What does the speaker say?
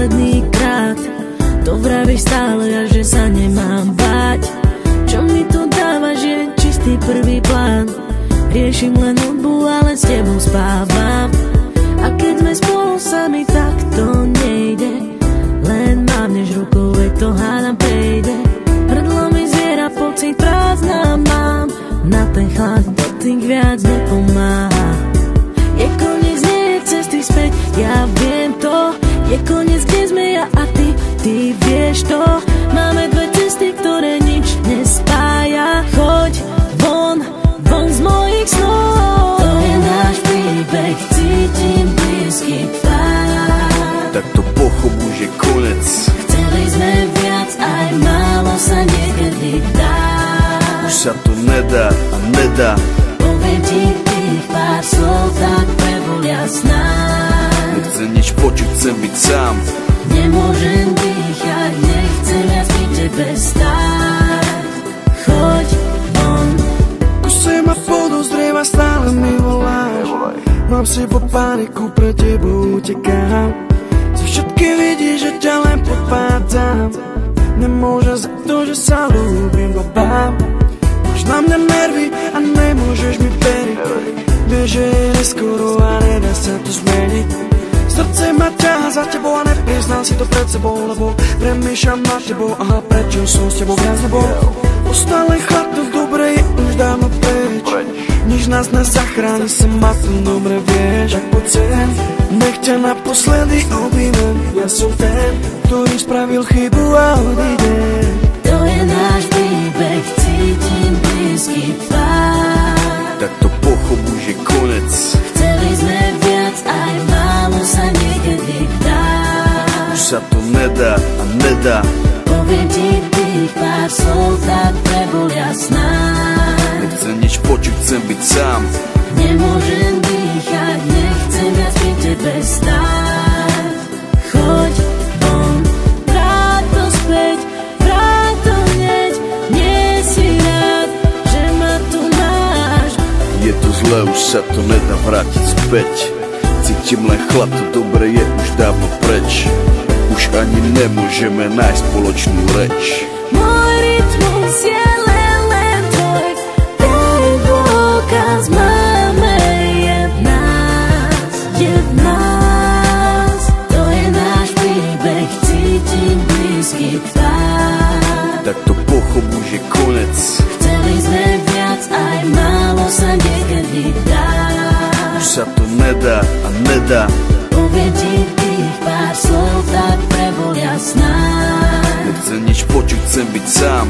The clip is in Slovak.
posledný krát. To vravíš stále a že sa nemám báť. Čo mi to dáva, že čistý prvý plán. Riešim len hudbu, ale s tebou spávam. A keď sme spolu sami, tak to nejde. Len mávneš rukou, veď to hádam prejde. Hrdlo mi zviera, pocit prázdna mám. Na ten chlad dotyk viac nepomáha. Je koniec, nie je cesty späť, ja viem to. Je koniec, kde sme ja a ty vieš to. Máme dve cesty, ktoré nič nespája. Choď von z mojich snov. To je náš príbeh, cítim blízky pád. Tak to pochop, už je konec. Chceli sme viac, aj málo sa niekedy dá. Už sa to nedá a nedá. Poviem ti tých pár slov, tak prebolia snáď. Nechcem nič počuť, chcem byť sám. Nemôžem dýchať, nechcem viac pri tebe stáť. Choď von. Kuse ma podozrieva, stále mi voláš. Mám v sebo paniku, pre tebou utekám. Zo všetky vidíš, že ťa len podpádzam. Nemôžem za to, že sa ľúbim babám. Máš na mňa nervy a nemôžeš mi veriť. Vieš, že je neskoro a nedá sa to zmeniť. Srdce ma ťaha za tebou a nepriznám si to pred sebou, lebo premýšľam nad tebou, aha, prečo som s tebou viac nebol. Ostal len chlad, to dobre je už dávno preč. Nič nás nezachráni, sama to dobre vieš. Tak poď sem, nech ťa naposledy objímem. Ja som ten, ktorý spravil chybu a odídem. To je náš príbeh, cítim blízky pád. Tak to pochop, už je konec. Chceli sme viac, aj málo sa niekedy dá. Už sa to nedá a nedá. Poviem ti tých pár slov, tak prebolia snáď. Nechcem nič počuť, chcem byť sám. Nemôžem dýchať, nechcem viac pri tebe stáť. Choď von, vráť to späť, vráť to hneď. Nie si rád, že ma tu máš. Je to zlé, už sa to nedá vrátiť späť. Cítim len chlad, to dobre je už dávno preč. Už ani nemôžeme nájsť spoločnú reč. Môj rytmus je len tvoj, ten dôkaz máme je v nás. To je náš príbeh, cítim blízky pád. Tak to pochop, už je konec. Chceli sme viac, aj málo sa niekedy dá. Už sa to nedá a nedá. Poviem ti tých pár slov, tak prebolia snáď. Nechcem nič počuť, chcem byť sám.